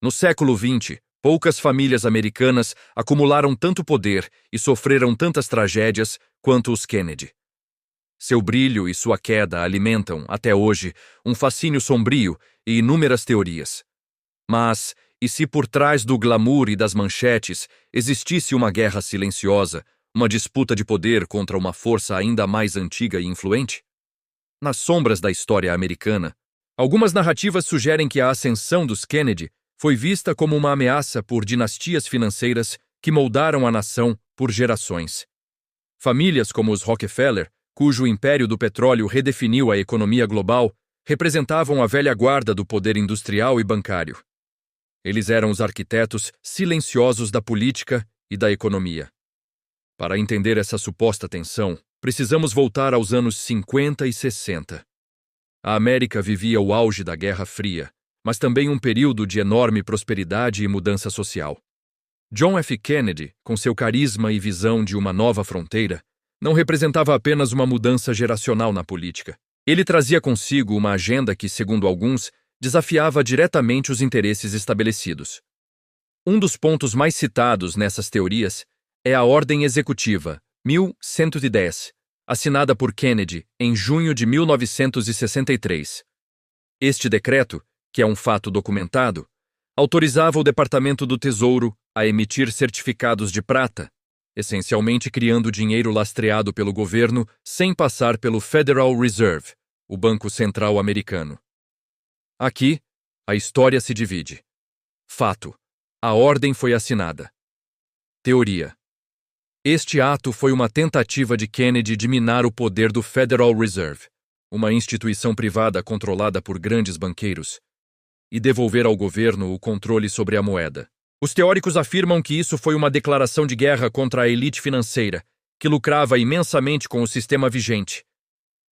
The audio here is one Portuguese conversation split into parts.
No século XX, poucas famílias americanas acumularam tanto poder e sofreram tantas tragédias quanto os Kennedy. Seu brilho e sua queda alimentam, até hoje, um fascínio sombrio e inúmeras teorias. Mas, e se por trás do glamour e das manchetes existisse uma guerra silenciosa, uma disputa de poder contra uma força ainda mais antiga e influente? Nas sombras da história americana, algumas narrativas sugerem que a ascensão dos Kennedy foi vista como uma ameaça por dinastias financeiras que moldaram a nação por gerações. Famílias como os Rockefeller, cujo império do petróleo redefiniu a economia global, representavam a velha guarda do poder industrial e bancário. Eles eram os arquitetos silenciosos da política e da economia. Para entender essa suposta tensão, precisamos voltar aos anos 50 e 60. A América vivia o auge da Guerra Fria, mas também um período de enorme prosperidade e mudança social. John F. Kennedy, com seu carisma e visão de uma nova fronteira, não representava apenas uma mudança geracional na política. Ele trazia consigo uma agenda que, segundo alguns, desafiava diretamente os interesses estabelecidos. Um dos pontos mais citados nessas teorias é a Ordem Executiva 1110, assinada por Kennedy em junho de 1963. Este decreto, que é um fato documentado, autorizava o Departamento do Tesouro a emitir certificados de prata, essencialmente criando dinheiro lastreado pelo governo sem passar pelo Federal Reserve, o Banco Central americano. Aqui, a história se divide. Fato: a ordem foi assinada. Teoria: este ato foi uma tentativa de Kennedy de minar o poder do Federal Reserve, uma instituição privada controlada por grandes banqueiros, e devolver ao governo o controle sobre a moeda. Os teóricos afirmam que isso foi uma declaração de guerra contra a elite financeira, que lucrava imensamente com o sistema vigente.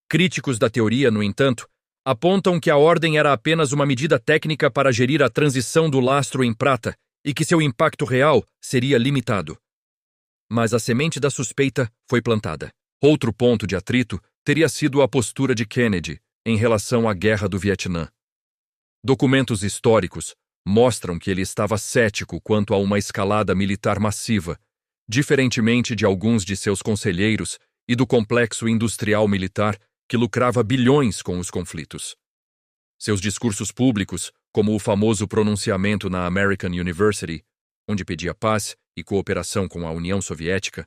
Críticos da teoria, no entanto, apontam que a ordem era apenas uma medida técnica para gerir a transição do lastro em prata e que seu impacto real seria limitado. Mas a semente da suspeita foi plantada. Outro ponto de atrito teria sido a postura de Kennedy em relação à Guerra do Vietnã. Documentos históricos mostram que ele estava cético quanto a uma escalada militar massiva, diferentemente de alguns de seus conselheiros e do complexo industrial militar que lucrava bilhões com os conflitos. Seus discursos públicos, como o famoso pronunciamento na American University, onde pedia paz e cooperação com a União Soviética,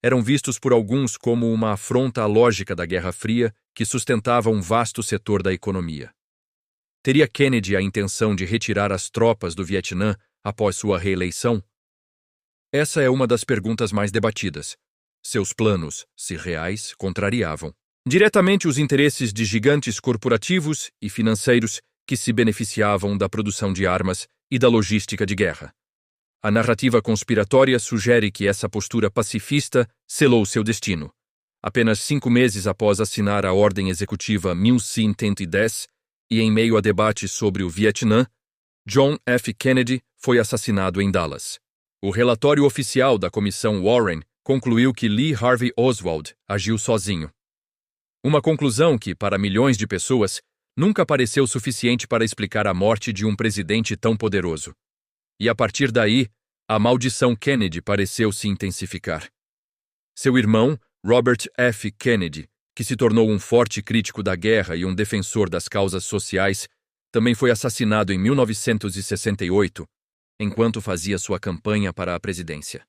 eram vistos por alguns como uma afronta à lógica da Guerra Fria que sustentava um vasto setor da economia. Teria Kennedy a intenção de retirar as tropas do Vietnã após sua reeleição? Essa é uma das perguntas mais debatidas. Seus planos, se reais, contrariavam diretamente os interesses de gigantes corporativos e financeiros que se beneficiavam da produção de armas e da logística de guerra. A narrativa conspiratória sugere que essa postura pacifista selou seu destino. Apenas 5 meses após assinar a Ordem Executiva 1110 e em meio a debates sobre o Vietnã, John F. Kennedy foi assassinado em Dallas. O relatório oficial da Comissão Warren concluiu que Lee Harvey Oswald agiu sozinho. Uma conclusão que, para milhões de pessoas, nunca pareceu suficiente para explicar a morte de um presidente tão poderoso. E a partir daí, a maldição Kennedy pareceu se intensificar. Seu irmão, Robert F. Kennedy, que se tornou um forte crítico da guerra e um defensor das causas sociais, também foi assassinado em 1968, enquanto fazia sua campanha para a presidência.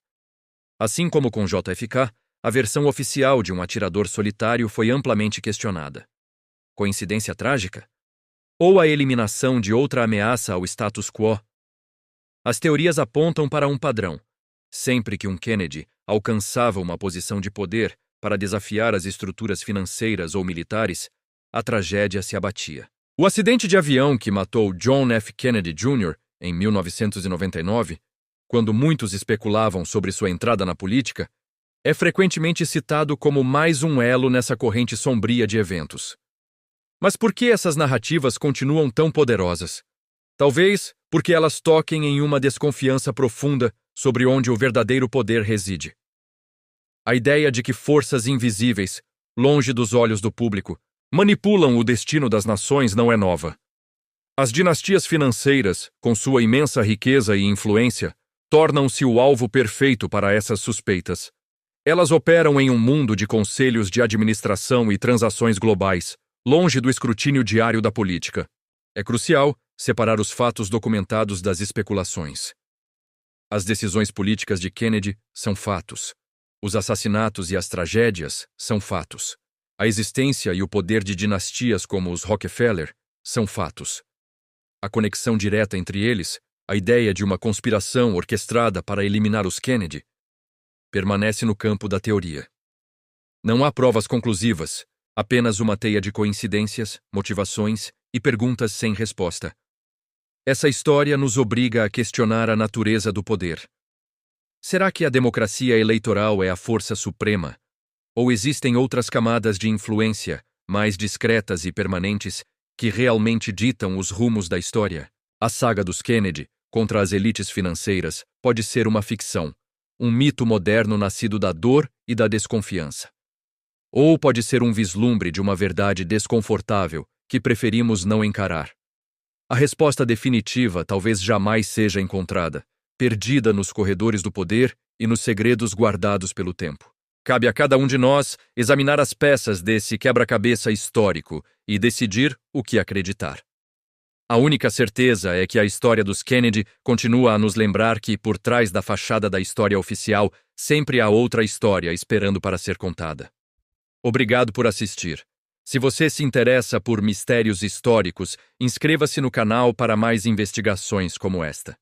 Assim como com JFK, a versão oficial de um atirador solitário foi amplamente questionada. Coincidência trágica? Ou a eliminação de outra ameaça ao status quo? As teorias apontam para um padrão. Sempre que um Kennedy alcançava uma posição de poder para desafiar as estruturas financeiras ou militares, a tragédia se abatia. O acidente de avião que matou John F. Kennedy Jr. em 1999, quando muitos especulavam sobre sua entrada na política, é frequentemente citado como mais um elo nessa corrente sombria de eventos. Mas por que essas narrativas continuam tão poderosas? Talvez porque elas toquem em uma desconfiança profunda sobre onde o verdadeiro poder reside. A ideia de que forças invisíveis, longe dos olhos do público, manipulam o destino das nações não é nova. As dinastias financeiras, com sua imensa riqueza e influência, tornam-se o alvo perfeito para essas suspeitas. Elas operam em um mundo de conselhos de administração e transações globais, longe do escrutínio diário da política. É crucial separar os fatos documentados das especulações. As decisões políticas de Kennedy são fatos. Os assassinatos e as tragédias são fatos. A existência e o poder de dinastias como os Rockefeller são fatos. A conexão direta entre eles, a ideia de uma conspiração orquestrada para eliminar os Kennedy, permanece no campo da teoria. Não há provas conclusivas, apenas uma teia de coincidências, motivações e perguntas sem resposta. Essa história nos obriga a questionar a natureza do poder. Será que a democracia eleitoral é a força suprema? Ou existem outras camadas de influência, mais discretas e permanentes, que realmente ditam os rumos da história? A saga dos Kennedy contra as elites financeiras pode ser uma ficção, um mito moderno nascido da dor e da desconfiança. Ou pode ser um vislumbre de uma verdade desconfortável que preferimos não encarar. A resposta definitiva talvez jamais seja encontrada, perdida nos corredores do poder e nos segredos guardados pelo tempo. Cabe a cada um de nós examinar as peças desse quebra-cabeça histórico e decidir o que acreditar. A única certeza é que a história dos Kennedy continua a nos lembrar que, por trás da fachada da história oficial, sempre há outra história esperando para ser contada. Obrigado por assistir. Se você se interessa por mistérios históricos, inscreva-se no canal para mais investigações como esta.